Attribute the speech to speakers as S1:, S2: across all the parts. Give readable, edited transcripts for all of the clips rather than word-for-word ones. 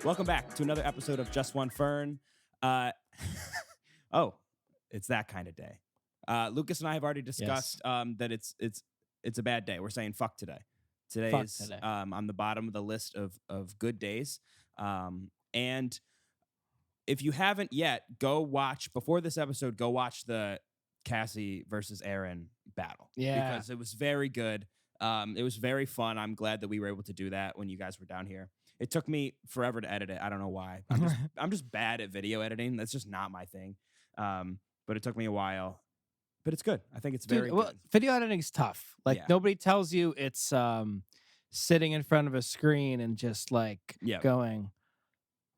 S1: Welcome back to another episode of Just One Fern. Oh, it's that kind of day. Lucas and I have already discussed that it's a bad day. We're saying fuck today. Today
S2: Fuck
S1: is
S2: today.
S1: on the bottom of the list of good days. And if you haven't yet, go watch before this episode. Go watch the Cassie versus Aaron battle.
S2: Yeah.
S1: Because it was very good. It was very fun. I'm glad that we were able to do that when you guys were down here. It took me forever to edit it. I don't know why. I'm just bad at video editing. That's just not my thing. But it took me a while. But it's good. I think it's very good.
S2: Video editing's tough. Like
S1: Yeah.
S2: nobody tells you it's sitting in front of a screen and just like going,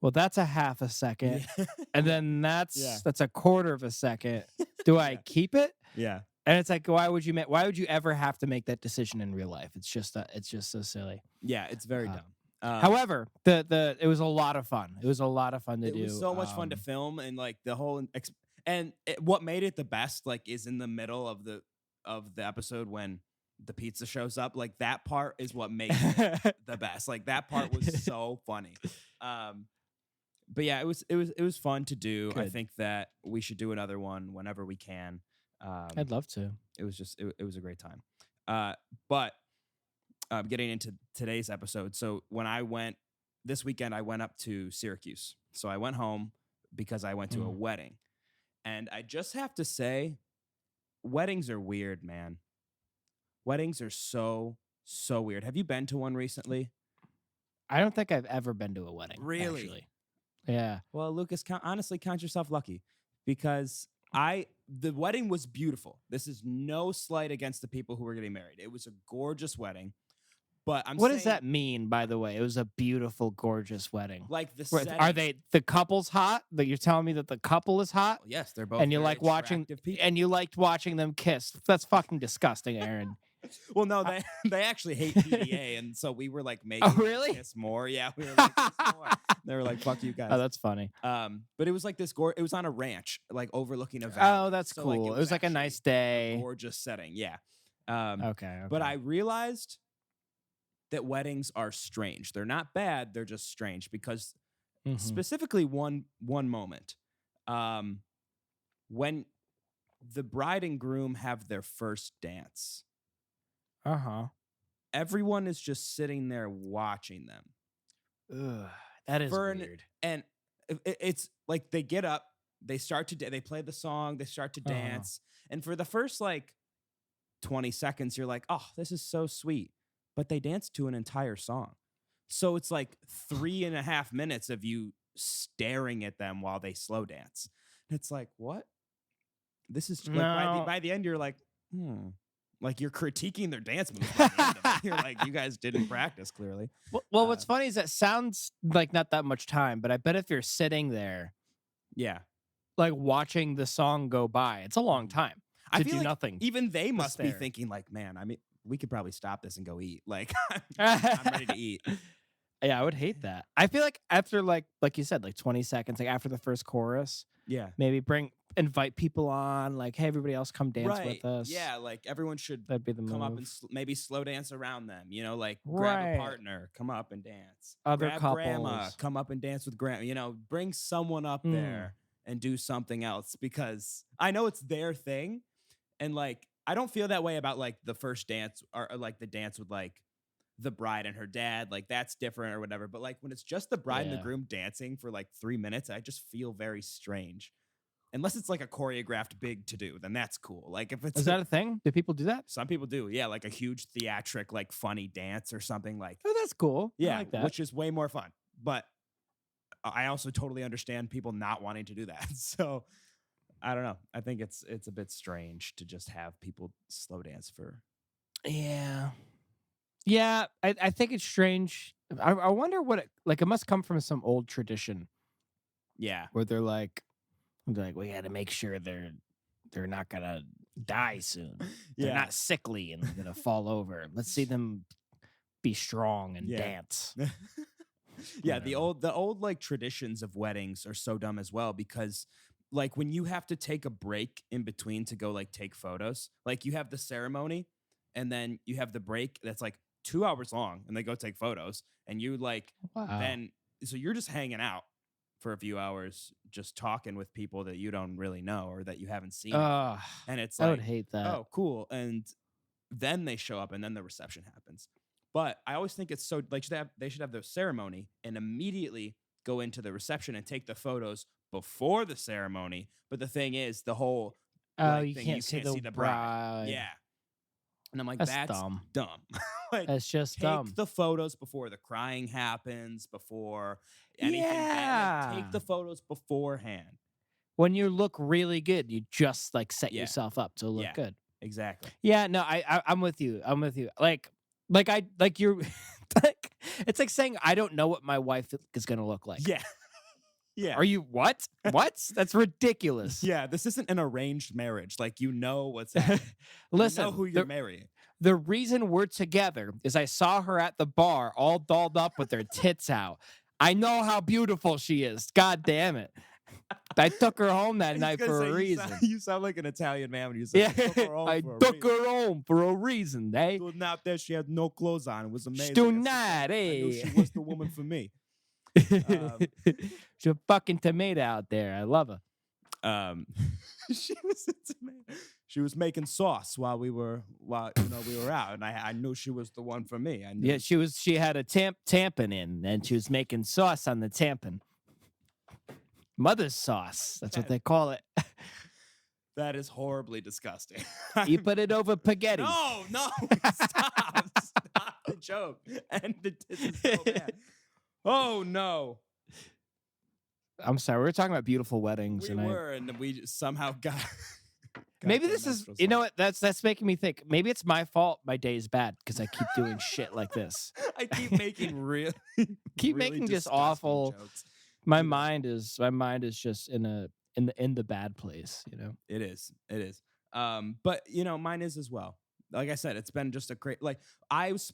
S2: well, that's a half a second. And then that's a quarter of a second. Do I keep it?
S1: Yeah.
S2: And it's like, why would you ever have to make that decision in real life? It's just so silly.
S1: Yeah, it's very dumb.
S2: However, it was a lot of fun. It was a lot of fun to do.
S1: It was so much fun to film, and like the whole what made it the best, like, is in the middle of the episode when the pizza shows up. Like that part is what made it the best. Like that part was so funny. But yeah, it was fun to do. Good. I think that we should do another one whenever we can.
S2: I'd love to.
S1: It was just it was a great time. But getting into today's episode. So this weekend, I went up to Syracuse. So I went home because I went to a wedding. And I just have to say, weddings are weird, man. Weddings are so weird. Have you been to one recently?
S2: I don't think I've ever been to a wedding.
S1: Really?
S2: Actually. Yeah.
S1: Well, Lucas, honestly, count yourself lucky because the wedding was beautiful. This is no slight against the people who were getting married. It was a gorgeous wedding. But what
S2: does that mean, by the way? It was a beautiful, gorgeous wedding.
S1: Like
S2: are the couple's hot? That you're telling me that the couple is hot?
S1: Well, yes, they're both.
S2: And you like watching
S1: people.
S2: And you liked watching them kiss. That's fucking disgusting, Aaron.
S1: Well, no, they actually hate PDA, and so we were like making them kiss more. Yeah, we were like kiss more. They were like, "Fuck you guys."
S2: Oh, that's funny.
S1: But it was like this. It was on a ranch, like overlooking a valley.
S2: Oh, that's cool. Like, it was like a nice day,
S1: gorgeous setting. Yeah.
S2: Okay.
S1: But I realized that weddings are strange. They're not bad. They're just strange because specifically one moment, when the bride and groom have their first dance. Everyone is just sitting there watching them.
S2: Ugh, that is weird.
S1: And it's like they get up, they start to they play the song, they start to dance, and for the first like 20 seconds, you're like, "Oh, this is so sweet." But they dance to an entire song. So it's like 3.5 minutes of you staring at them while they slow dance. And it's like, what? This is like by the end, you're like, like you're critiquing their dance moves. By the end of it. You're like, you guys didn't practice clearly.
S2: Well, what's funny is that sounds like not that much time, but I bet if you're sitting there, like watching the song go by, it's a long time. I feel do like nothing.
S1: Even they must be thinking like, man, I mean, we could probably stop this and go eat. Like, I'm ready to eat.
S2: Yeah, I would hate that. I feel like after like you said, like 20 seconds, like after the first chorus, maybe invite people on, like, hey, everybody else come dance with us.
S1: Yeah, like everyone should
S2: That'd be the
S1: come
S2: move.
S1: up and maybe slow dance around them. You know, like grab a partner, come up and dance.
S2: Other
S1: grab
S2: couples,
S1: grandma, come up and dance with grandma. You know, bring someone up there and do something else because I know it's their thing, and like I don't feel that way about like the first dance or like the dance with like the bride and her dad. Like that's different or whatever. But like when it's just the bride and the groom dancing for like 3 minutes, I just feel very strange. Unless it's like a choreographed big to do, then that's cool. Like if it's
S2: is that a thing? Do people do that?
S1: Some people do. Yeah, like a huge theatric, like funny dance or something like.
S2: Oh, that's cool.
S1: Yeah,
S2: I like that.
S1: Which is way more fun. But I also totally understand people not wanting to do that. So I don't know. I think it's a bit strange to just have people slow dance for.
S2: Yeah. I think it's strange. I wonder what it must come from some old tradition.
S1: Yeah,
S2: where they're like we got to make sure they're not gonna die soon. They're not sickly and gonna fall over. Let's see them be strong and dance.
S1: Yeah, the old like traditions of weddings are so dumb as well because like when you have to take a break in between to go like take photos, like you have the ceremony and then you have the break that's like 2 hours long and they go take photos and you like then so you're just hanging out for a few hours, just talking with people that you don't really know or that you haven't seen. And it's
S2: I
S1: like,
S2: would hate that.
S1: oh, cool. And then they show up and then the reception happens. But I always think it's so like they should have their ceremony and immediately go into the reception and take the photos before the ceremony. But the thing is, the whole
S2: you can't see the bride.
S1: Yeah. And I'm like,
S2: that's
S1: that's dumb.
S2: Like, that's just
S1: take
S2: dumb.
S1: the photos before the crying happens, before anything bad. Like, take the photos beforehand.
S2: When you look really good, you just like set yourself up to look good.
S1: Exactly.
S2: Yeah, no, I'm with you. I'm with you. Like you're like, it's like saying I don't know what my wife is gonna look like.
S1: Yeah. Yeah.
S2: Are you what? What? That's ridiculous.
S1: Yeah, this isn't an arranged marriage. Like, you know what's happening.
S2: Listen,
S1: you know who you're marrying.
S2: The reason we're together is I saw her at the bar all dolled up with her tits out. I know how beautiful she is. God damn it. I took her home that night for a reason.
S1: You sound like an Italian man when you say,
S2: I took her home for a reason, eh?
S1: Stood out there, she had no clothes on. It was amazing.
S2: Stood
S1: I knew she was the woman for me.
S2: She's a fucking tomato out there. I love her.
S1: She was a tomato. She was making sauce while we were out, and I knew she was the one for me. I knew.
S2: Yeah, she had a tampon in, and she was making sauce on the tampon. Mother's sauce. That's what they call it.
S1: That is horribly disgusting.
S2: You put it over spaghetti.
S1: No, stop the joke. And this is so bad. Oh no.
S2: I'm sorry. We were talking about beautiful weddings.
S1: And we somehow got.
S2: Maybe this is. You know what? That's making me think. Maybe it's my fault. My day is bad because I keep doing shit like this.
S1: I keep making really
S2: making just awful
S1: jokes.
S2: My mind is just in the bad place. You know.
S1: It is. But mine is as well. Like I said, it's been just a great. Like I was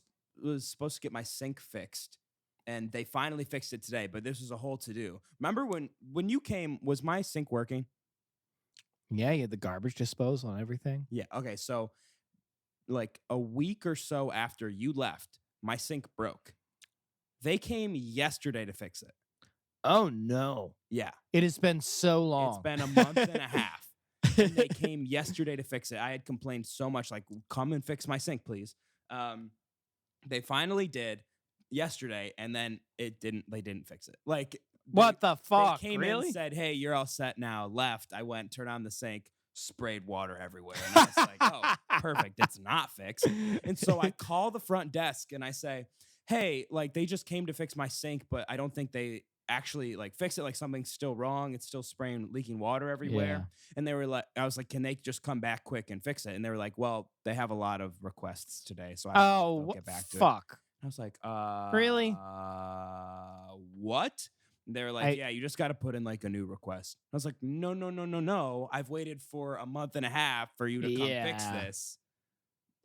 S1: supposed to get my sink fixed. And they finally fixed it today, but this was a whole to-do. Remember when you came, was my sink working?
S2: Yeah, you had the garbage disposal and everything.
S1: Yeah, okay, so like a week or so after you left, my sink broke. They came yesterday to fix it.
S2: Oh, no.
S1: Yeah.
S2: It has been so long.
S1: It's been a month and a half. And they came yesterday to fix it. I had complained so much, like, come and fix my sink, please. They finally did. Yesterday, and then they didn't fix it. Like,
S2: what the fuck?
S1: They came
S2: really?
S1: in and said, hey, you're all set now. Left. I went, turned on the sink, sprayed water everywhere. And I was like, oh, perfect. It's not fixed. And so I call the front desk and I say, hey, like, they just came to fix my sink, but I don't think they actually like fix it. Like, something's still wrong. It's still leaking water everywhere. Yeah. And they were like, I was like, can they just come back quick and fix it? And they were like, well, they have a lot of requests today, so I don't get back to it. I was like,
S2: really?
S1: What? They're like, yeah, you just got to put in like a new request. I was like, no. I've waited for a month and a half for you to come fix this,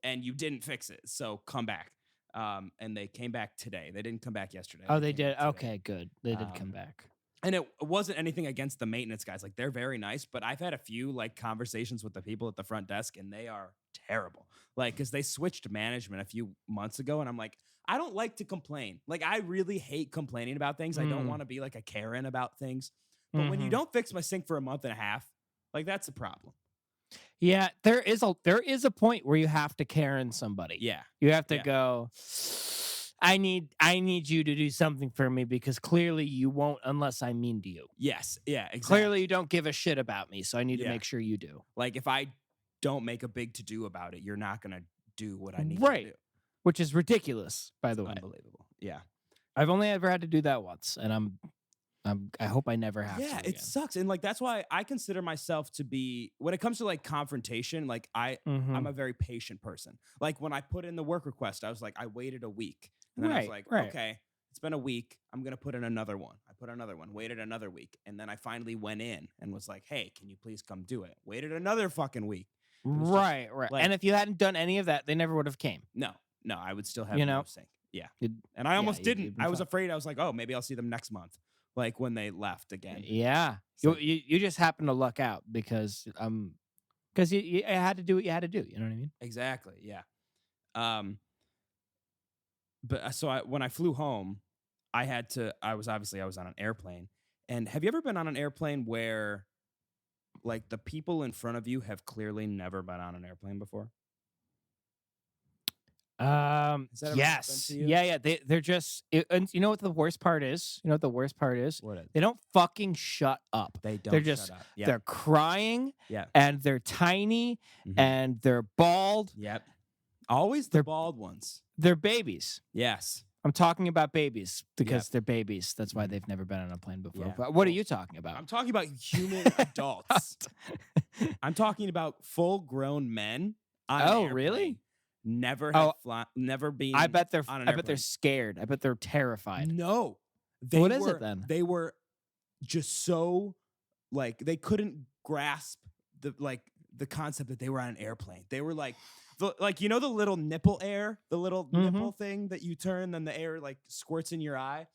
S1: and you didn't fix it. So come back. And they came back today. They didn't come back yesterday.
S2: Oh, they did? Okay, good. They did come back.
S1: And it wasn't anything against the maintenance guys. Like, they're very nice, but I've had a few like conversations with the people at the front desk, and they are terrible. Like, because they switched management a few months ago, and I'm like, I don't like to complain. Like, I really hate complaining about things. I don't want to be like a Karen about things. But when you don't fix my sink for a month and a half, like, that's a problem.
S2: Yeah, there is a point where you have to Karen somebody.
S1: Yeah.
S2: You have to go, I need you to do something for me because clearly you won't unless I'm mean to you.
S1: Yes. Yeah, exactly.
S2: Clearly you don't give a shit about me, so I need to make sure you do.
S1: Like, if I don't make a big to-do about it, you're not going to do what I need to do.
S2: Which is ridiculous, by the way.
S1: Unbelievable. Yeah.
S2: I've only ever had to do that once, and I hope I never have to.
S1: Yeah, it sucks. And like, that's why I consider myself to be, when it comes to like confrontation, like I'm a very patient person. Like, when I put in the work request, I was like, I waited a week. And then I was like, okay, it's been a week. I'm going to put in another one. I put another one, waited another week. And then I finally went in and was like, hey, can you please come do it? Waited another fucking week.
S2: Right. Like, and if you hadn't done any of that, they never would have came.
S1: No, I would still have no sink. Yeah. And I almost didn't. I was afraid. I was like, oh, maybe I'll see them next month. Like, when they left again.
S2: Yeah. You just happened to luck out because you had to do what you had to do. You know what I mean?
S1: Exactly. Yeah. But so when I flew home, I was on an airplane. And have you ever been on an airplane where like the people in front of you have clearly never been on an airplane before? Has that ever happened
S2: Yes.
S1: to you?
S2: Yeah. They're just, and you know what the worst part is? You know what the worst part is?
S1: What is?
S2: They don't fucking shut up.
S1: They don't
S2: They're just,
S1: shut up. Yep.
S2: they're crying
S1: Yep.
S2: and they're tiny and they're bald.
S1: Yep. Always the bald ones.
S2: They're babies.
S1: Yes.
S2: I'm talking about babies because they're babies. That's why they've never been on a plane before.
S1: Yeah.
S2: But what are you talking about?
S1: I'm talking about human adults. I'm talking about full-grown men. On an airplane.
S2: Really?
S1: Never have never been.
S2: I bet they're.
S1: On an
S2: I bet
S1: airplane.
S2: they're scared. I bet they're terrified.
S1: No.
S2: What is it then?
S1: They were just so like they couldn't grasp the concept that they were on an airplane. They were like. You know the little nipple air, the little nipple thing that you turn, then the air like squirts in your eye.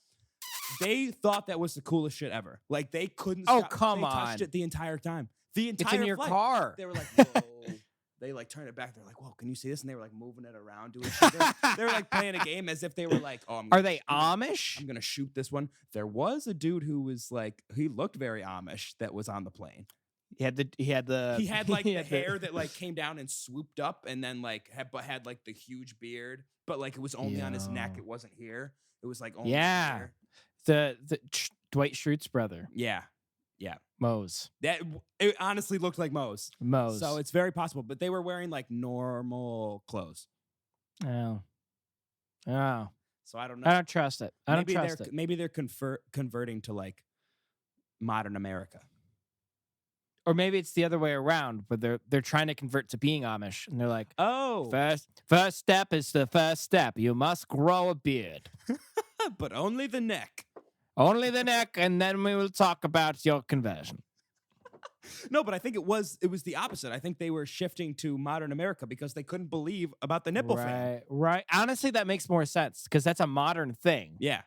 S1: They thought that was the coolest shit ever. Like they couldn't.
S2: Oh
S1: stop.
S2: come
S1: they
S2: on!
S1: Touched it the entire time. The entire.
S2: It's in your
S1: flight.
S2: car.
S1: They were like, whoa. They like turned it back. They're like, whoa, can you see this? And they were like moving it around, doing shit. They were like playing a game as if they were like, oh,
S2: Are they Amish?
S1: I'm gonna shoot this one. There was a dude who was like, he looked very Amish that was on the plane. He had like the hair that like came down and swooped up, and then like had like the huge beard, but like it was only on his neck. It wasn't here. It was like only here.
S2: The Dwight Schrute's brother.
S1: Yeah.
S2: Mose.
S1: It honestly looked like Mose. So it's very possible, but they were wearing like normal clothes.
S2: Oh.
S1: So I don't know.
S2: I don't trust it. I don't trust it.
S1: Maybe they're converting to like modern America.
S2: Or maybe it's the other way around, where they're trying to convert to being Amish, and they're like,
S1: "Oh,
S2: first step is the first step. You must grow a beard,
S1: but only the neck,
S2: and then we will talk about your conversion."
S1: No, but I think it was the opposite. I think they were shifting to modern America because they couldn't believe about the nipple thing.
S2: Right. Honestly, that makes more sense because that's a modern thing.
S1: Yeah.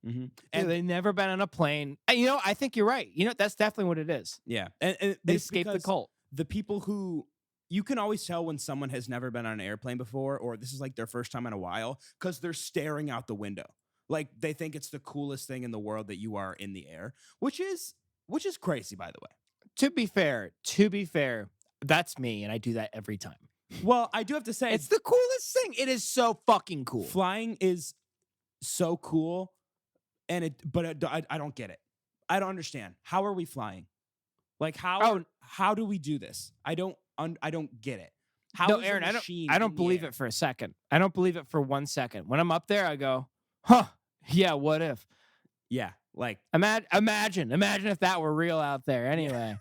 S2: And they've never been on a plane. You know, I think you're right. You know, that's definitely what it is.
S1: Yeah. And
S2: they escaped the cult.
S1: The people who, you can always tell when someone has never been on an airplane before, or this is like their first time in a while, because they're staring out the window. Like they think it's the coolest thing in the world that you are in the air, which is crazy, by the way.
S2: To be fair, that's me, and I do that every time.
S1: Well, I do have to say,
S2: it's the coolest thing. It is so fucking cool.
S1: Flying is so cool. But I don't get it. I don't understand. How are we flying? Like how do we do this? I don't get it.
S2: No, Aaron, I don't believe it for a second. I don't believe it for 1 second. When I'm up there, I go, huh? Yeah, what if?
S1: Yeah, like
S2: imagine if that were real out there. Anyway,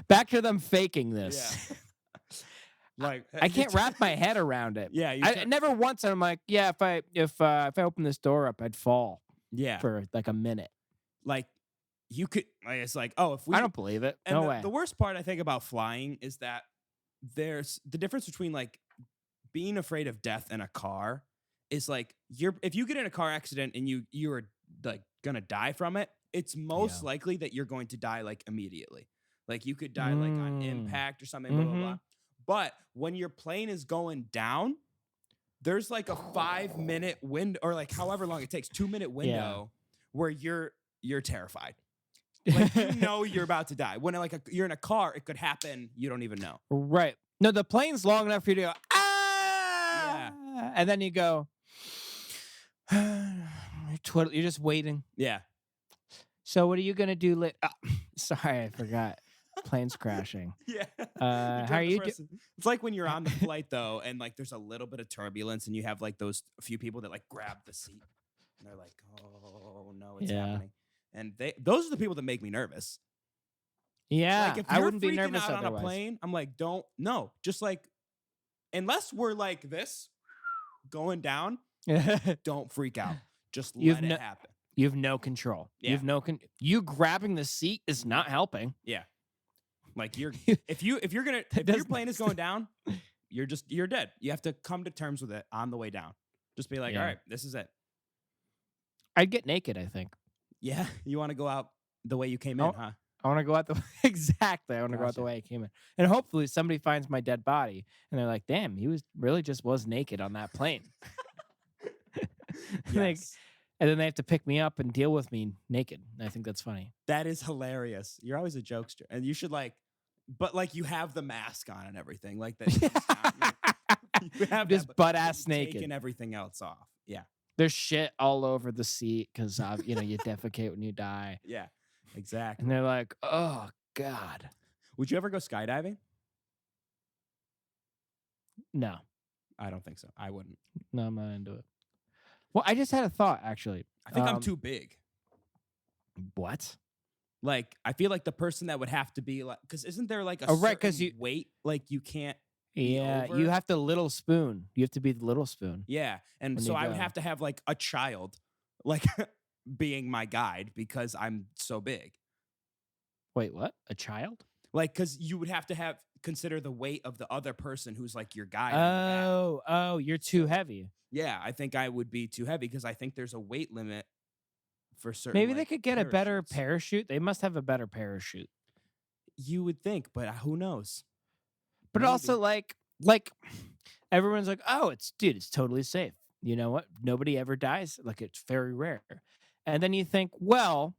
S2: back to them faking this.
S1: Yeah. Like
S2: I can't wrap my head around it.
S1: Yeah,
S2: I never once. I'm like, yeah, if I open this door up, I'd fall.
S1: Yeah,
S2: for like a minute.
S1: Like you could. Like, it's like, oh, if we.
S2: I don't believe it.
S1: And
S2: no way.
S1: The worst part I think about flying is that there's the difference between like being afraid of death in a car is like if you get in a car accident and you're like gonna die from it, it's most likely that you're going to die like immediately. Like you could die like on impact or something. Blah blah blah. But when your plane is going down, there's like a 5-minute window, or like however long it takes, 2-minute window where you're terrified. Like you know you're about to die. When you're in a car, it could happen. You don't even know.
S2: Right. No, the plane's long enough for you to go, ah! Yeah. And then you go, you're just waiting.
S1: Yeah.
S2: So what are you going to do sorry, I forgot. Plane's crashing.
S1: Yeah.
S2: How are you?
S1: It's like when you're on the flight though, and like there's a little bit of turbulence, and you have like those few people that like grab the seat, and they're like, "Oh no, it's happening." And those are the people that make me nervous.
S2: Yeah,
S1: like if
S2: I wouldn't be nervous
S1: out
S2: otherwise.
S1: On a plane, I'm like, just like, unless we're like this, going down, don't freak out. Just let it happen.
S2: You have no control.
S1: Yeah.
S2: You grabbing the seat is not helping.
S1: Yeah. Like if your plane is going down, you're dead. You have to come to terms with it on the way down. Just be like, all right, this is it.
S2: I'd get naked, I think.
S1: Yeah, you want to go out the way you came in, huh?
S2: I want to go out exactly. I want to go out the way I came in, and hopefully somebody finds my dead body, and they're like, "Damn, he was naked on that plane." Like,
S1: Yes.
S2: and then they have to pick me up and deal with me naked. I think that's funny.
S1: That is hilarious. You're always a jokester. And you should but you have the mask on and everything. Like that. You have
S2: just
S1: that,
S2: butt
S1: but
S2: ass
S1: you've
S2: naked.
S1: taken everything else off. Yeah.
S2: There's shit all over the seat because you defecate when you die.
S1: Yeah. Exactly.
S2: And they're like, oh God.
S1: Would you ever go skydiving?
S2: No.
S1: I don't think so. I wouldn't.
S2: No, I'm not into it. Well, I just had a thought, actually.
S1: I think I'm too big.
S2: What?
S1: Like, I feel like the person that would have to be like, because isn't there like a
S2: right,
S1: certain weight, like you can't.
S2: Yeah, you have to little spoon. You have to be the little spoon.
S1: Yeah, and so I would have to have like a child, like being my guide because I'm so big.
S2: Wait, what? A child?
S1: Like, because you would have to consider the weight of the other person who's like your guide.
S2: Oh, you're too heavy.
S1: Yeah, I think I would be too heavy because I think there's a weight limit for certain.
S2: Maybe they could get a better parachute. They must have a better parachute.
S1: You would think, but who knows?
S2: But also, like everyone's like, oh, it's totally safe. You know what? Nobody ever dies. Like, it's very rare. And then you think, well,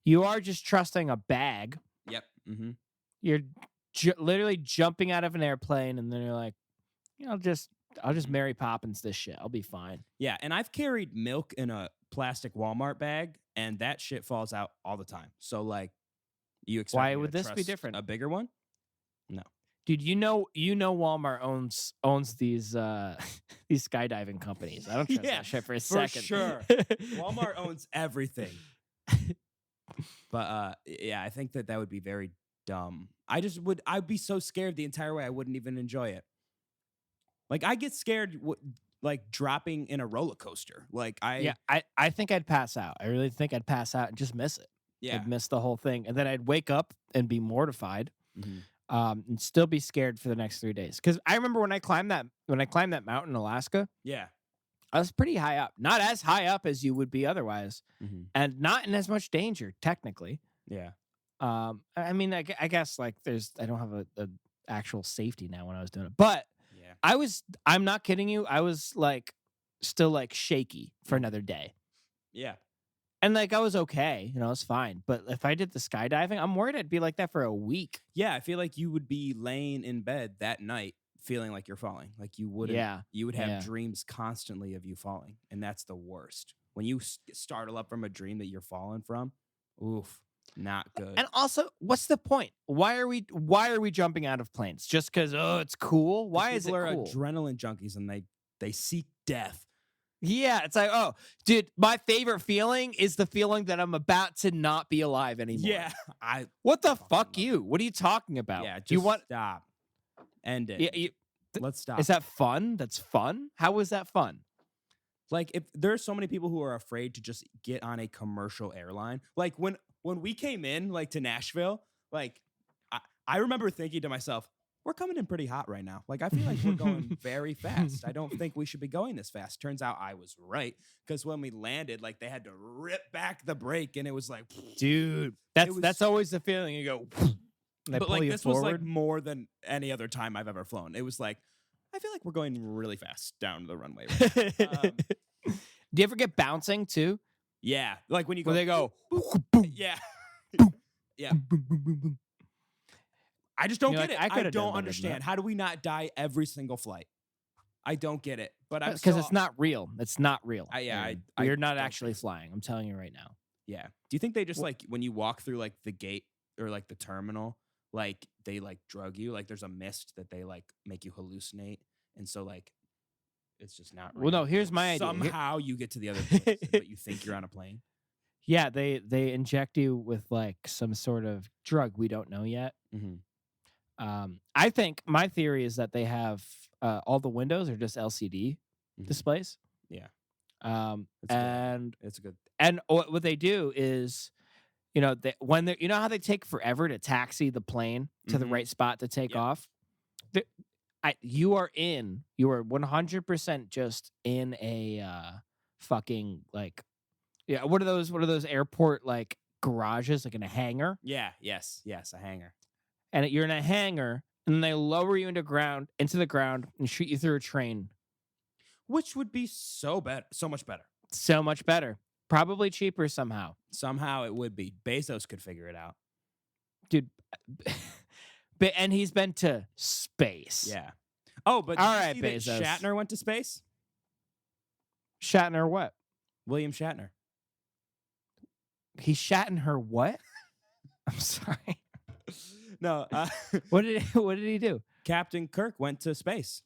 S2: you are just trusting a bag.
S1: Yep. Mm-hmm.
S2: You're literally jumping out of an airplane, and then you're like, I'll just Mary Poppins this shit. I'll be fine.
S1: Yeah, and I've carried milk in a plastic Walmart bag, and that shit falls out all the time. So, like, you expect
S2: why would this be different?
S1: A bigger one? No.
S2: Dude, you know Walmart owns these these skydiving companies. I don't trust that shit for a second.
S1: For sure. Walmart owns everything. But yeah, I think that would be very dumb. I'd be so scared the entire way I wouldn't even enjoy it. Like, I get scared like dropping in a roller coaster. Like
S2: I think I'd pass out. I really think I'd pass out and just miss it.
S1: Yeah.
S2: I'd miss the whole thing. And then I'd wake up and be mortified. Mm-hmm. And still be scared for the next 3 days. Because I remember when I climbed that mountain in Alaska.
S1: Yeah,
S2: I was pretty high up. Not as high up as you would be otherwise, and not in as much danger technically.
S1: Yeah.
S2: I mean, I guess like I don't have a actual safety now when I was doing it, but yeah, I'm not kidding you. I was like still like shaky for another day.
S1: Yeah.
S2: And like I was okay, it's fine. But if I did the skydiving, I'm worried I'd be like that for a week.
S1: Yeah, I feel like you would be laying in bed that night feeling like you're falling. Like you wouldn't. Yeah. You would have dreams constantly of you falling, and that's the worst. When you startle up from a dream that you're falling from, oof, not good.
S2: And also, what's the point? Why are we jumping out of planes? Just because it's cool? Why is it cool?
S1: People are adrenaline junkies, and they seek death.
S2: Yeah, it's like, oh, dude, my favorite feeling is the feeling that I'm about to not be alive anymore.
S1: Yeah,
S2: what the fuck you? What are you talking about?
S1: Yeah, just stop. End it. Yeah, let's stop.
S2: Is that fun? That's fun? How is that fun?
S1: Like, if there's so many people who are afraid to just get on a commercial airline. Like when we came in like to Nashville, like I remember thinking to myself, we're coming in pretty hot right now. Like, I feel like we're going very fast. I don't think we should be going this fast. Turns out I was right, because when we landed, like, they had to rip back the brake, and it was like,
S2: dude, that's always the feeling. You go,
S1: but like this forward. Was like more than any other time I've ever flown. It was like, I feel like we're going really fast down the runway. Right now.
S2: Do you ever get bouncing too?
S1: Yeah, like when you go,
S2: they go,
S1: boom, boom. Yeah, boom, yeah. Boom, boom, boom, boom. I just don't get it. I don't understand. How do we not die every single flight? I don't get it. But I'm
S2: because it's not real. It's not real. You're not actually flying. I'm telling you right now.
S1: Yeah. Do you think they just like when you walk through like the gate or like the terminal, like they like drug you? Like there's a mist that they like make you hallucinate, and so like it's just not real.
S2: Well, no. Here's my idea.
S1: Somehow you get to the other place, but you think you're on a plane.
S2: Yeah, they inject you with like some sort of drug we don't know yet. Mm-hmm. I think my theory is that they have all the windows are just LCD displays.
S1: Yeah.
S2: It's
S1: good.
S2: And what they do is, when they how they take forever to taxi the plane to the right spot to take off. You are 100% just in a fucking like, what are those airport like garages, like in a hangar?
S1: Yeah. Yes, a hangar.
S2: And you're in a hangar, and they lower you into the ground and shoot you through a train.
S1: which would be so much better.
S2: So much better. Probably cheaper somehow.
S1: Somehow it would be. Bezos could figure it out.
S2: Dude. And he's been to space.
S1: Yeah. Oh, but
S2: all
S1: did
S2: right,
S1: you see
S2: Bezos.
S1: that Shatner went to space?
S2: Shatner what?
S1: William Shatner.
S2: He shat in her what? I'm sorry.
S1: No.
S2: What did he do?
S1: Captain Kirk went to space.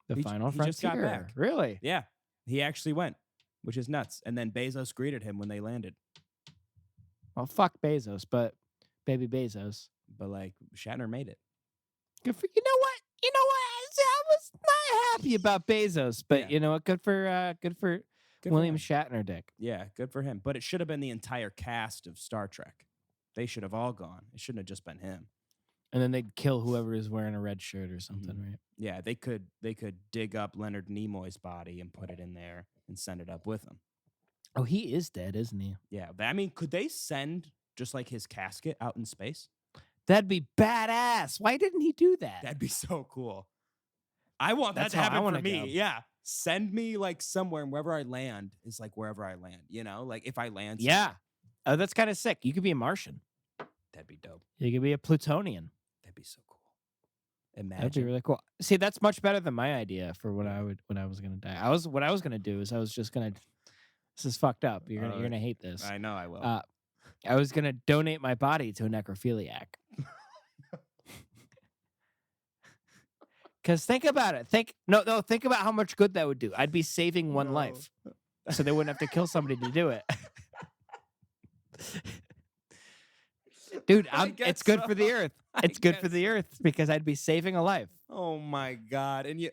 S2: The final frontier.
S1: He just got back.
S2: Really?
S1: Yeah. He actually went, which is nuts. And then Bezos greeted him when they landed.
S2: Well, fuck Bezos, but baby Bezos.
S1: But like Shatner made it.
S2: Good for you know what? I was not happy about Bezos, but you know what? Good for William Shatner, Dick.
S1: Yeah, good for him. But it should have been the entire cast of Star Trek. They should have all gone. It shouldn't have just been him.
S2: And then they'd kill whoever is wearing a red shirt or something, right?
S1: Yeah, they could dig up Leonard Nimoy's body and put it in there and send it up with him.
S2: Oh, he is dead, isn't he?
S1: Yeah, but I mean, could they send just like his casket out in space?
S2: That'd be badass. Why didn't he do that?
S1: That'd be so cool. I want that to happen for me.
S2: Go.
S1: Yeah. Send me like somewhere, and wherever I land is like wherever I land, you know? Like if I land
S2: yeah. Oh, that's kind of sick. You could be a Martian.
S1: That'd be dope.
S2: You could be a Plutonian.
S1: That'd be so cool. Imagine.
S2: That'd be really cool. See, that's much better than my idea for when I was gonna die. What I was gonna do is I was just gonna. This is fucked up. You're gonna hate this.
S1: I know I will.
S2: I was gonna donate my body to a necrophiliac. Because think about it. Think about how much good that would do. I'd be saving one life, so they wouldn't have to kill somebody to do it. Dude, it's good for the earth. It's good for the earth because I'd be saving a life.
S1: Oh my God! And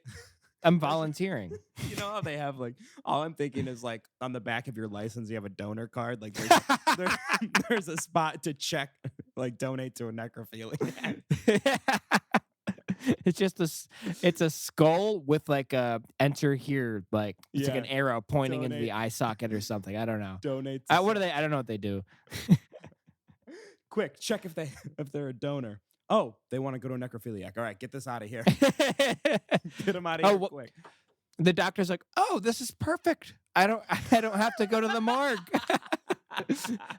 S2: I'm volunteering.
S1: You know how they have like all I'm thinking is like on the back of your license you have a donor card. Like there's a spot to check like donate to a necrophiliac.
S2: It's just it's a skull with like a enter here, like it's like an arrow pointing into the eye socket or something. I don't know.
S1: Donate.
S2: What do they? I don't know what they do.
S1: Quick, check if they're a donor. Oh, they want to go to a necrophiliac. All right, get this out of here. Get them out of here quick.
S2: The doctor's like, "Oh, this is perfect. I don't have to go to the morgue.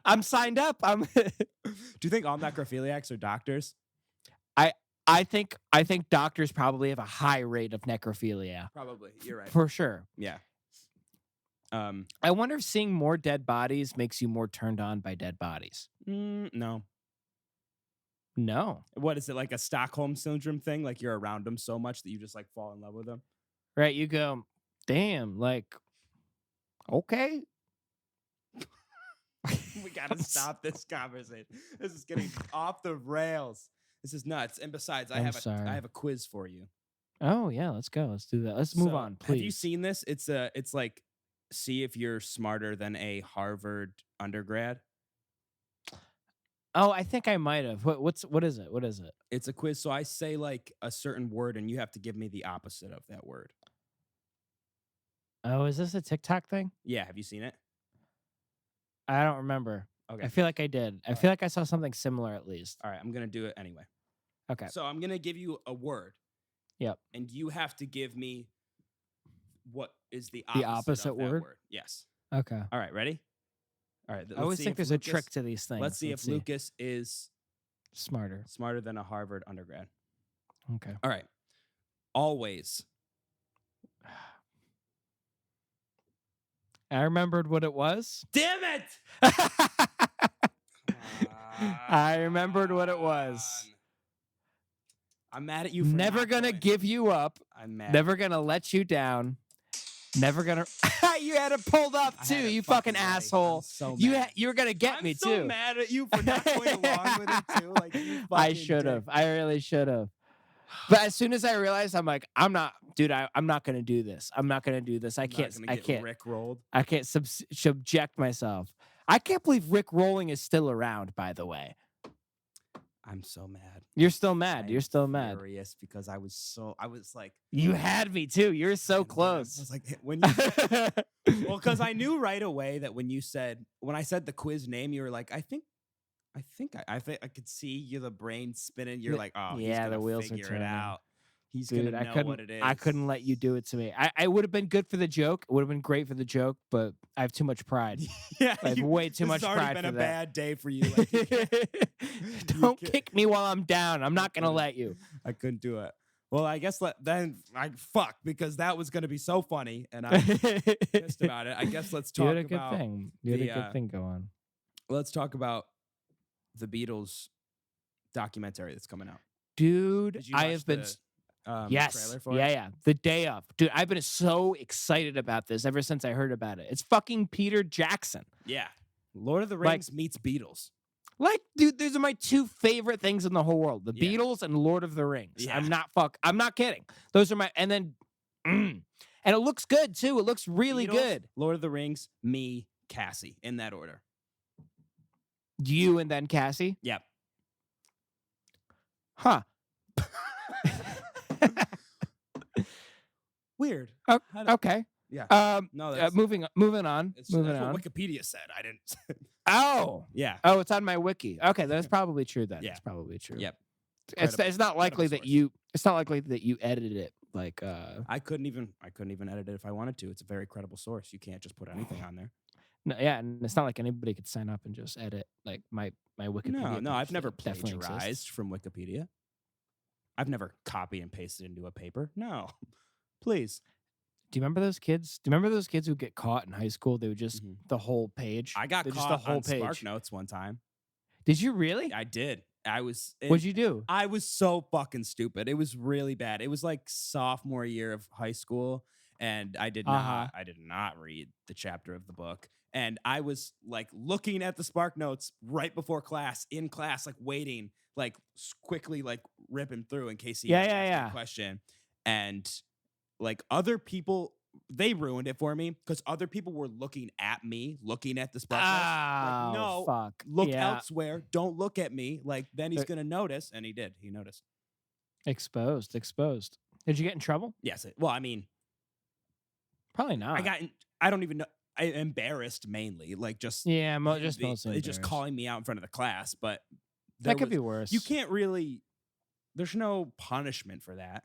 S2: I'm signed up. I'm."
S1: Do you think all necrophiliacs are doctors?
S2: I think doctors probably have a high rate of necrophilia.
S1: Probably, you're right.
S2: For sure.
S1: Yeah.
S2: I wonder if seeing more dead bodies makes you more turned on by dead bodies.
S1: No.
S2: No.
S1: What is it, like a Stockholm syndrome thing? Like you're around them so much that you just like fall in love with them?
S2: Right. You go, damn, like, okay.
S1: We gotta stop this conversation. This is getting off the rails. This is nuts. And besides, I have a quiz for you.
S2: Oh yeah, let's go. Let's do that. Let's move on, please.
S1: Have you seen this? It's like see if you're smarter than a Harvard undergrad.
S2: Oh, I think I might have. What is it? What is it?
S1: It's a quiz. So I say like a certain word, and you have to give me the opposite of that word.
S2: Oh, is this a TikTok thing?
S1: Yeah. Have you seen it?
S2: I don't remember.
S1: Okay.
S2: I feel like I did. I feel like I saw something similar at least.
S1: All right. I'm going to do it anyway.
S2: Okay.
S1: So I'm going to give you a word.
S2: Yep.
S1: And you have to give me what is the opposite of that word. Yes.
S2: Okay.
S1: All right. Ready? All right.
S2: I always think there's a trick to these things.
S1: Let's see if Lucas is
S2: smarter
S1: than a Harvard undergrad.
S2: Okay.
S1: All right. Always.
S2: I remembered what it was.
S1: Damn it!
S2: I remembered what it was.
S1: I'm mad at you.
S2: Never gonna give you up.
S1: I'm mad.
S2: Never gonna let you down. Never gonna. You had it pulled up too. You fucking asshole.
S1: I'm so mad.
S2: You were gonna get me too.
S1: I'm so mad at you for not going along with it too. Like
S2: I should have. I really should have. But as soon as I realized, I'm like, I'm not gonna do this. I'm not gonna do this. I can't.
S1: Rickrolled.
S2: I can't subject myself. I can't believe Rick rolling is still around. By the way,
S1: I'm so mad.
S2: You're still mad. You're still mad.
S1: Furious because I was like,
S2: you had me too. You're so close.
S1: I was like, when you said, well, because I knew right away that when I said the quiz name, you were like, I think I could see you, the brain spinning. You're like, oh,
S2: yeah,
S1: he's
S2: the wheels
S1: figure
S2: are turning.
S1: it out. He's
S2: Dude,
S1: gonna know what it is.
S2: I couldn't let you do it to me. I would have been good for the joke. It would have been great for the joke, but I have too much pride.
S1: Yeah,
S2: I have way too much pride for that.
S1: It's already been a bad day for you. Like,
S2: Don't kick me while I'm down. I'm not gonna let you.
S1: I couldn't do it. Well, I guess fuck, because that was gonna be so funny, and I'm pissed about it. I guess let's talk about
S2: good thing. You had a good thing going.
S1: Let's talk about the Beatles documentary that's coming out.
S2: Dude, I have been yes.
S1: Trailer for it?
S2: Yeah. The day of. Dude, I've been so excited about this ever since I heard about it. It's fucking Peter Jackson.
S1: Yeah. Lord of the Rings meets Beatles.
S2: Like, dude, those are my two favorite things in the whole world. The Beatles and Lord of the Rings.
S1: Yeah.
S2: I'm not kidding. Those are my and then and it looks good too. It looks really
S1: Beatles,
S2: good.
S1: Lord of the Rings, me, Cassie, in that order.
S2: You and then Cassie?
S1: Yep.
S2: Huh.
S1: Weird.
S2: Okay.
S1: Yeah. No,
S2: moving on.
S1: That's what Wikipedia said. I didn't.
S2: Oh.
S1: Yeah.
S2: Oh, it's on my wiki. Okay, that's probably true then.
S1: Yeah.
S2: It's probably true.
S1: Yep.
S2: It's not likely that you edited it like
S1: I couldn't even edit it if I wanted to. It's a very credible source. You can't just put anything on there.
S2: No, yeah, and it's not like anybody could sign up and just edit like my Wikipedia.
S1: No, I've never
S2: definitely
S1: plagiarized
S2: exists.
S1: from Wikipedia. I've never copy and pasted into a paper. No. Please.
S2: Do you remember those kids? Do you remember those kids who get caught in high school? They would just the whole page.
S1: I got
S2: just
S1: caught
S2: the whole
S1: on
S2: page.
S1: SparkNotes one time.
S2: Did you really?
S1: I did.
S2: What'd you do?
S1: I was so fucking stupid. It was really bad. It was like sophomore year of high school, and I did not read the chapter of the book. And I was like looking at the SparkNotes right before class, in class, like waiting, like quickly, like ripping through in case he asked a question. And like other people, they ruined it for me because other people were looking at me, looking at the SparkNotes. Like, no,
S2: fuck.
S1: Look elsewhere. Don't look at me. Like then he's gonna notice, and he did. He noticed. Exposed.
S2: Did you get in trouble?
S1: Yes. Well, I mean,
S2: probably not.
S1: I don't even know. I embarrassed mainly, like just
S2: mostly
S1: just calling me out in front of the class. But
S2: that could be worse.
S1: You can't really. There's no punishment for that.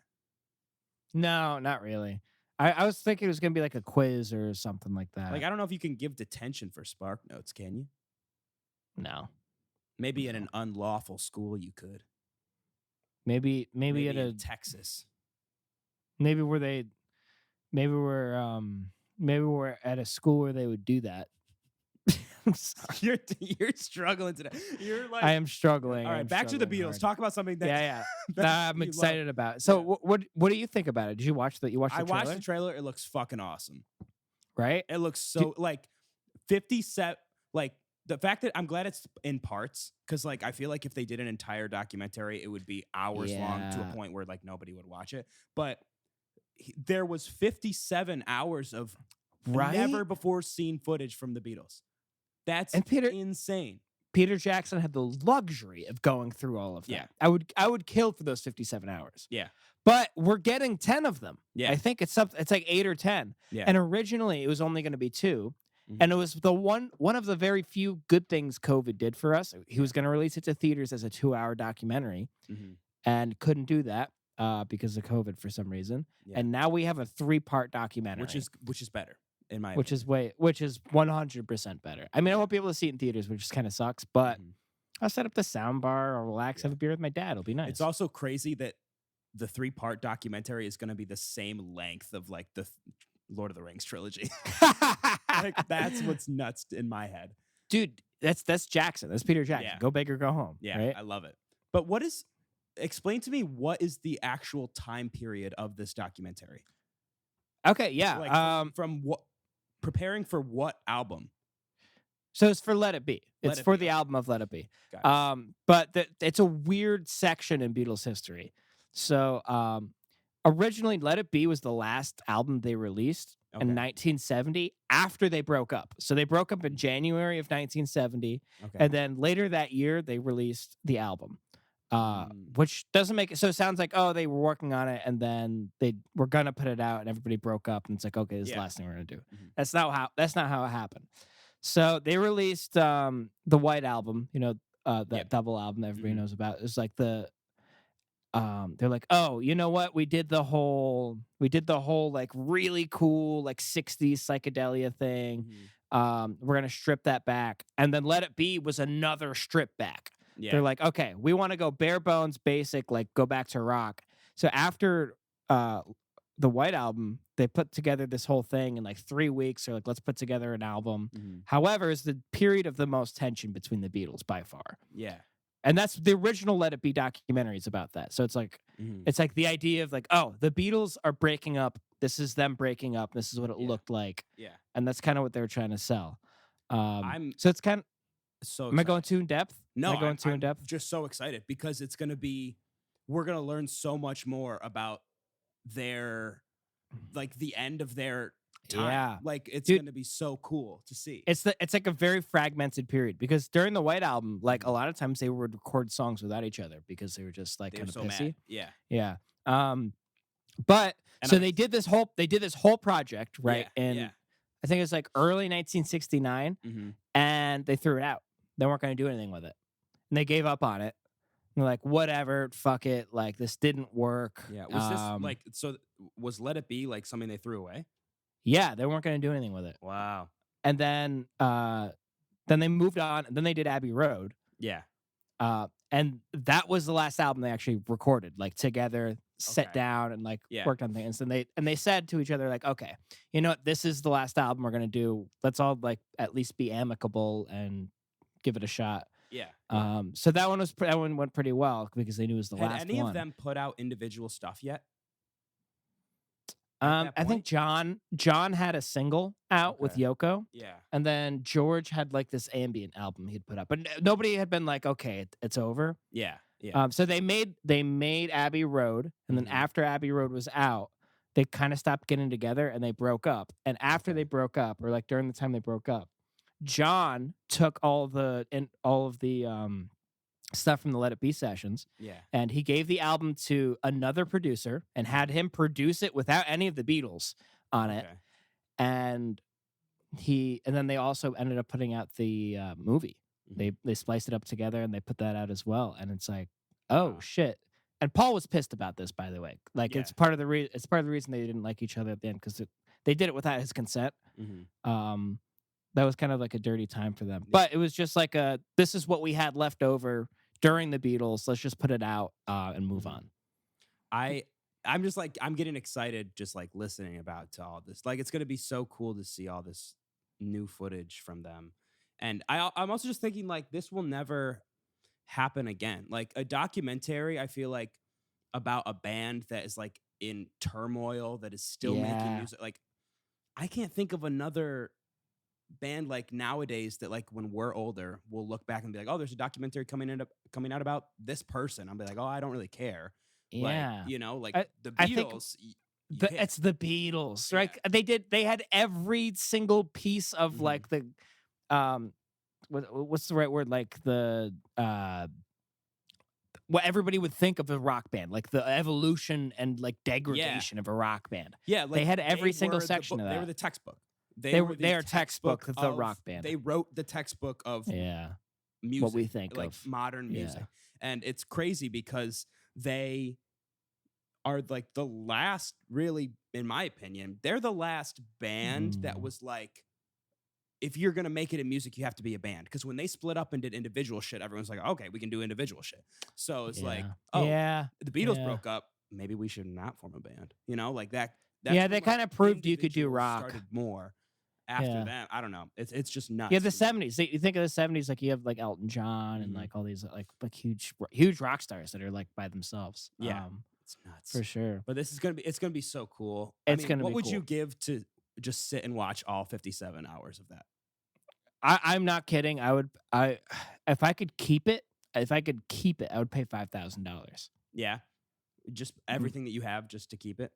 S2: No, not really. I was thinking it was gonna be like a quiz or something like that.
S1: Like I don't know if you can give detention for SparkNotes, can you?
S2: No.
S1: Maybe in an unlawful school you could.
S2: Maybe in
S1: Texas.
S2: Maybe we're at a school where they would do that. I'm sorry.
S1: You're struggling today. You're like
S2: I am struggling.
S1: All right, back to the Beatles.
S2: Hard.
S1: Talk about something that
S2: I'm excited about. So what do you think about it? Did you watch the trailer?
S1: I watched the trailer. It looks fucking awesome.
S2: Right?
S1: It looks so like 57 like the fact that I'm glad it's in parts cuz like I feel like if they did an entire documentary it would be hours long to a point where like nobody would watch it. But there was 57 hours of never before seen footage from the Beatles. That's insane.
S2: Peter Jackson had the luxury of going through all of that.
S1: Yeah.
S2: I would kill for those 57 hours.
S1: Yeah.
S2: But we're getting 10 of them.
S1: Yeah.
S2: I think it's like 8 or 10.
S1: Yeah.
S2: And originally it was only going to be 2. Mm-hmm. And it was the one of the very few good things COVID did for us. He was going to release it to theaters as a 2-hour documentary and couldn't do that because of COVID for some reason. Yeah. And now we have a 3-part documentary.
S1: Which is better. In my
S2: which
S1: opinion.
S2: is 100% better. I mean, I won't be able to see it in theaters, which kind of sucks, but I'll set up the sound bar or relax, have a beer with my dad. It'll be nice.
S1: It's also crazy that the 3-part documentary is going to be the same length of like the Lord of the Rings trilogy. Like that's what's nuts in my head.
S2: Dude, that's Jackson. That's Peter Jackson.
S1: Yeah.
S2: Go big or go home.
S1: Yeah,
S2: right?
S1: I love it. But explain to me what is the actual time period of this documentary?
S2: Okay, yeah.
S1: Like from what preparing for what album?
S2: So it's for Let It Be. It's for the album of Let It Be. But it's a weird section in Beatles history. So originally Let It Be was the last album they released in 1970 after they broke up. So they broke up in January of 1970. Okay. And then later that year they released the album. Which doesn't make it so it sounds like they were working on it and then they were gonna put it out and everybody broke up and it's like this is the last thing we're gonna do. That's not how it happened. So they released the White Album, that double album that everybody knows about. It's like the they're like, oh, you know what? We did the whole like really cool like 60s psychedelia thing. We're gonna strip that back, and then Let It Be was another strip back.
S1: Yeah.
S2: They're like, okay, we want to go bare bones, basic, like go back to rock. So after the White Album, they put together this whole thing in like 3 weeks. They're like, let's put together an album. However, it's the period of the most tension between the Beatles by far.
S1: Yeah.
S2: And that's the original Let It Be documentary is about that. So it's like the idea of like, oh, the Beatles are breaking up. This is them breaking up. This is what it looked like.
S1: Yeah.
S2: And that's kind of what they were trying to sell.
S1: I'm
S2: so it's kind of
S1: so
S2: Am I going too in depth?
S1: No,
S2: Am I going too in depth?
S1: Just so excited because it's going to be, we're going to learn so much more about their, like the end of their time.
S2: Yeah.
S1: Like it's going to be so cool to see.
S2: It's like a very fragmented period because during the White Album, like a lot of times they would record songs without each other because they were just like kind of pissy.
S1: Mad. Yeah.
S2: Yeah. But and so they did this whole project, right?
S1: Yeah,
S2: and I think it was like early 1969 and they threw it out. They weren't going to do anything with it. And they gave up on it. And they're like, whatever, fuck it. Like, this didn't work.
S1: Yeah. Was this like, so was Let It Be like something they threw away?
S2: Yeah, they weren't going to do anything with it.
S1: Wow.
S2: And then they moved on. And then they did Abbey Road.
S1: Yeah.
S2: And that was the last album they actually recorded, like together, sat down and like worked on things. And they said to each other, like, okay, you know what? This is the last album we're going to do. Let's all like at least be amicable and give it a shot.
S1: Yeah.
S2: So that one went pretty well because they knew it was the last one.
S1: Had any of them put out individual stuff yet?
S2: I think John had a single out with Yoko.
S1: Yeah.
S2: And then George had like this ambient album he'd put up. But nobody had been like, okay, it's over.
S1: Yeah. Yeah.
S2: So they made Abbey Road, and then after Abbey Road was out, they kind of stopped getting together and they broke up. And after they broke up, or like during the time they broke up, John took all of the stuff from the Let It Be sessions. Yeah. And he gave the album to another producer and had him produce it without any of the Beatles on it. And then they also ended up putting out the movie. They spliced it up together and they put that out as well. And it's like, oh shit. And Paul was pissed about this, by the way. Like it's part of the reason they didn't like each other at the end, because they did it without his consent. That was kind of like a dirty time for them. But it was just like this is what we had left over during the Beatles. Let's just put it out and move on.
S1: I'm just like, I'm getting excited just like listening to all this. Like, it's going to be so cool to see all this new footage from them. And I'm also just thinking like this will never happen again. Like a documentary, I feel like, about a band that is like in turmoil, that is still making music. Like, I can't think of another band like nowadays that like when we're older we'll look back and be like, oh, there's a documentary coming out about this person. I'll be like, oh, I don't really care.
S2: Yeah.
S1: Like, you know, like the Beatles.
S2: It's the Beatles, right? They had every single piece of like the what's the right word? Like the what everybody would think of a rock band, like the evolution and like degradation of a rock band.
S1: Yeah, like
S2: they had every single section of that.
S1: They were the textbook.
S2: They are textbook of the rock band.
S1: They wrote the textbook of music,
S2: what we think
S1: like
S2: of
S1: modern music. And it's crazy because they are like the last, really, in my opinion, they're the last band that was like, if you're going to make it in music, you have to be a band. Because when they split up and did individual shit, everyone's like, okay, we can do individual shit. So it's like, oh, the Beatles broke up. Maybe we should not form a band. You know, like that.
S2: They kind of proved you could do rock.
S1: Started more after that. I don't know. It's just nuts.
S2: Yeah, the 70s. You think of the 70s, like you have like Elton John and like all these like huge rock stars that are like by themselves.
S1: Yeah, it's nuts
S2: for sure.
S1: But it's gonna be so cool. What would you give to just sit and watch all 57 hours of that?
S2: I'm not kidding. If I could keep it, I would pay $5,000.
S1: Yeah, just everything that you have just to keep it.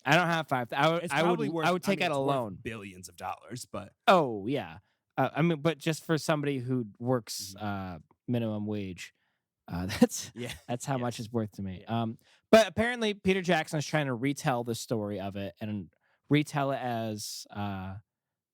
S2: I don't have I would take out a loan.
S1: Billions of dollars, but
S2: oh yeah. But just for somebody who works minimum wage, that's how much it's worth to me. But apparently Peter Jackson is trying to retell the story of it and retell it as a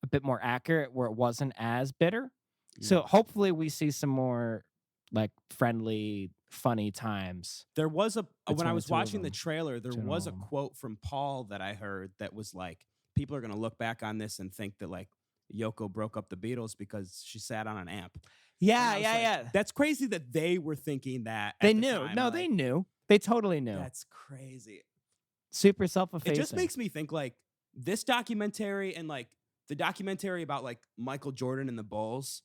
S2: bit more accurate, where it wasn't as bitter. So hopefully we see some more like friendly funny times.
S1: There was when I was watching the
S2: them.
S1: trailer, there
S2: Between
S1: was
S2: all
S1: a
S2: of 'em.
S1: quote from Paul that I heard that was like, people are going to look back on this and think that like Yoko broke up the Beatles because she sat on an amp.
S2: Yeah,
S1: Like, that's crazy that they were thinking that.
S2: They
S1: at the
S2: knew.
S1: time.
S2: No, they knew. They totally knew.
S1: That's crazy.
S2: Super self-effacing.
S1: It just makes me think like this documentary and like the documentary about like Michael Jordan and the Bulls,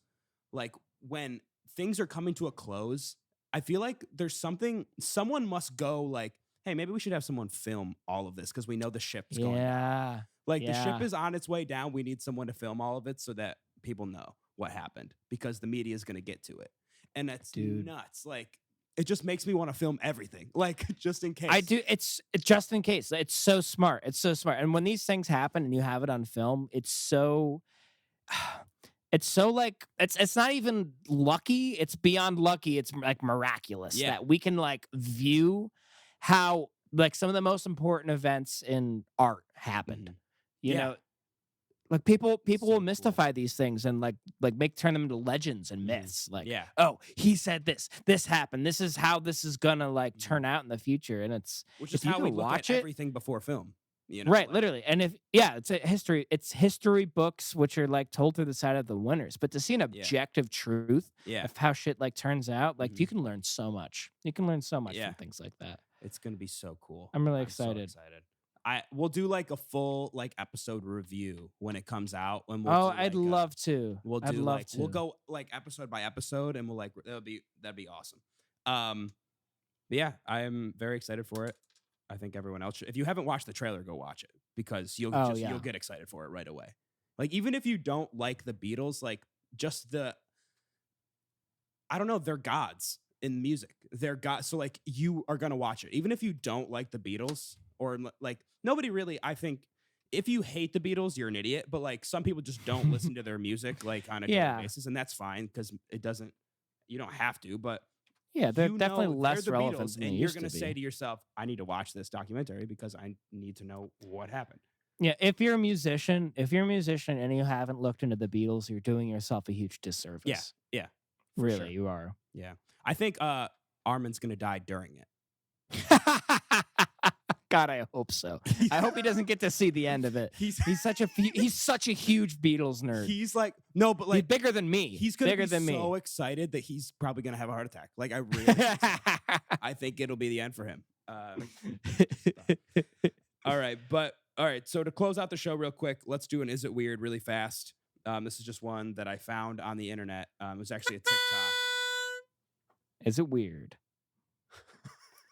S1: like when things are coming to a close, I feel like there's someone must go like, hey, maybe we should have someone film all of this because we know the ship's going down. Like the ship is on its way down. We need someone to film all of it so that people know what happened because the media is going to get to it. And that's nuts. Like it just makes me want to film everything, like just in case.
S2: I do. It's just in case. It's so smart. It's so smart. And when these things happen and you have it on film, it's so like it's not even lucky. It's beyond lucky. It's like miraculous that we can like view how like some of the most important events in art happened. You know, like people will mystify these things and like turn them into legends and myths. Like, oh, he said this happened. This is how this is gonna like turn out in the future. And it's
S1: which is how we watch everything before film. You know,
S2: right,
S1: like,
S2: literally. And it's a history. It's history books which are like told through the side of the winners. But to see an objective truth of how shit like turns out, like you can learn so much. You can learn so much from things like that.
S1: It's gonna be so cool.
S2: I'm really excited.
S1: So excited. We'll do like a full like episode review when it comes out. And
S2: I'd love to.
S1: We'll go like episode by episode, and we'll like that'd be awesome. But yeah, I am very excited for it. I think everyone else should. If you haven't watched the trailer, go watch it because you'll get excited for it right away. Like even if you don't like the Beatles, like just I don't know, they're gods in music. They're gods, so like you are gonna watch it, even if you don't like the Beatles. Or like nobody really, I think if you hate the Beatles, you're an idiot. But like some people just don't listen to their music like on a daily basis, and that's fine because you don't have to. But
S2: they're definitely less
S1: they're the
S2: relevant
S1: Beatles,
S2: than
S1: and
S2: they
S1: you're
S2: used
S1: gonna
S2: to be.
S1: say to yourself, I need to watch this documentary because I need to know what happened.
S2: Yeah, if you're a musician and you haven't looked into the Beatles, you're doing yourself a huge disservice.
S1: Yeah,
S2: really,
S1: sure.
S2: you are.
S1: Yeah, I think Armin's gonna die during it.
S2: God, I hope so. I hope he doesn't get to see the end of it. He's such a huge Beatles nerd.
S1: He's like no, but like
S2: he's bigger than me.
S1: He's gonna
S2: bigger
S1: be
S2: than
S1: so
S2: me.
S1: excited that he's probably gonna have a heart attack. Like I really, think so. I think it'll be the end for him. All right. So to close out the show real quick, let's do an Is It Weird really fast. This is just one that I found on the internet. It was actually a TikTok.
S2: Is it weird?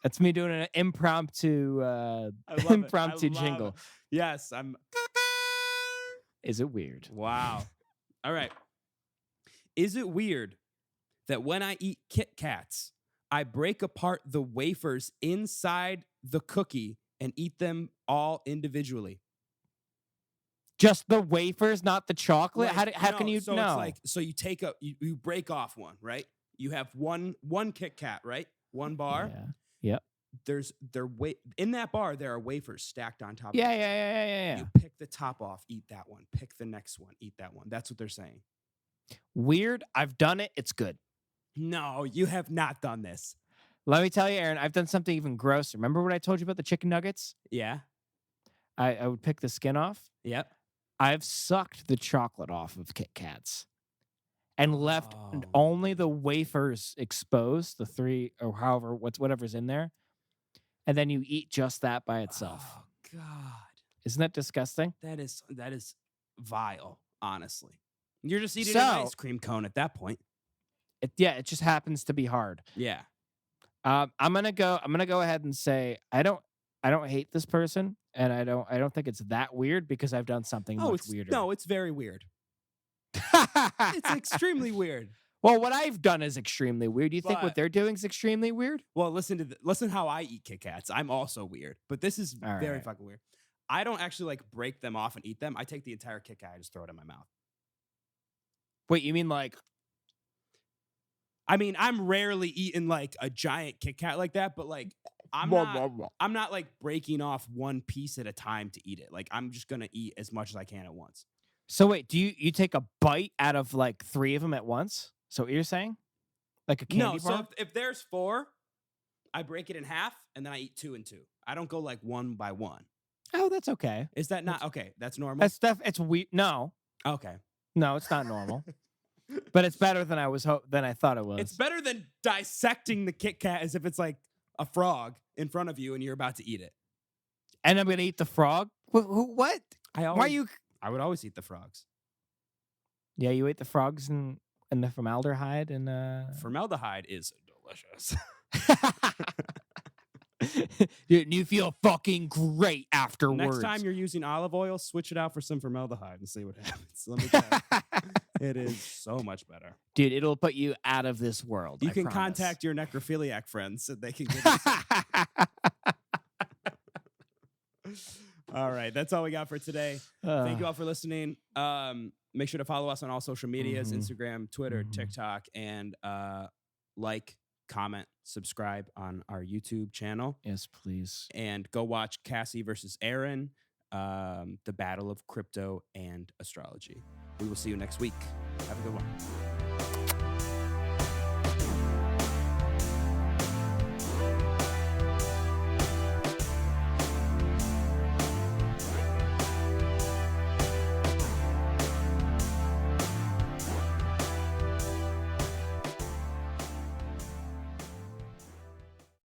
S2: That's me doing an impromptu jingle.
S1: Yes,
S2: Is it weird?
S1: Wow. All right. Is it weird that when I eat Kit Kats, I break apart the wafers inside the cookie and eat them all individually?
S2: Just the wafers, not the chocolate? How can you
S1: so
S2: know?
S1: It's like, so you take you break off one, right? You have one Kit Kat, right? One bar.
S2: Yeah. Yep.
S1: In that bar there are wafers stacked on top.
S2: Yeah.
S1: You pick the top off, eat that one. Pick the next one, eat that one. That's what they're saying.
S2: Weird. I've done it. It's good.
S1: No, you have not done this.
S2: Let me tell you, Aaron, I've done something even grosser. Remember what I told you about the chicken nuggets?
S1: Yeah.
S2: I would pick the skin off.
S1: Yep.
S2: I've sucked the chocolate off of Kit Kats and left only the wafers exposed, the three or however whatever's in there, and then you eat just that by itself.
S1: Oh God!
S2: Isn't that disgusting?
S1: That is vile. Honestly, you're just eating an ice cream cone at that point.
S2: It just happens to be hard.
S1: Yeah.
S2: I'm gonna go ahead and say I don't hate this person, and I don't think it's that weird because I've done something much weirder.
S1: No, it's very weird. It's extremely weird.
S2: Well, what I've done is extremely weird. Do you think what they're doing is extremely weird?
S1: Well, listen how I eat Kit Kats. I'm also weird, but this is very fucking weird. I don't actually like break them off and eat them. I take the entire Kit Kat and just throw it in my mouth.
S2: Wait, you mean like?
S1: I mean, I'm rarely eating like a giant Kit Kat like that, but like I'm not like breaking off one piece at a time to eat it. Like I'm just gonna eat as much as I can at once.
S2: So wait, do you take a bite out of like 3 of them at once? So what you're saying? Like a candy bar?
S1: So if there's 4, I break it in half and then I eat 2 and 2. I don't go like 1 by 1.
S2: Oh, that's okay.
S1: Is that not okay? That's normal.
S2: That's stuff. It's weird. No.
S1: Okay.
S2: No, it's not normal. But it's better than I thought it was.
S1: It's better than dissecting the Kit Kat as if it's like a frog in front of you and you're about to eat it.
S2: And I'm gonna eat the frog. What?
S1: Why are you? I would always eat the frogs.
S2: Yeah, you ate the frogs and the formaldehyde and
S1: formaldehyde is delicious.
S2: Dude, you feel fucking great afterwards.
S1: Next time you're using olive oil, switch it out for some formaldehyde and see what happens. Let me tell you. It is so much better.
S2: Dude, it'll put you out of this world.
S1: You can contact your necrophiliac friends so they can give you All right, that's all we got for today. Thank you all for listening. Make sure to follow us on all social medias, Instagram, Twitter, TikTok, and like, comment, subscribe on our YouTube channel.
S2: Yes, please.
S1: And go watch Cassie versus Aaron, the battle of crypto and astrology. We will see you next week. Have a good one.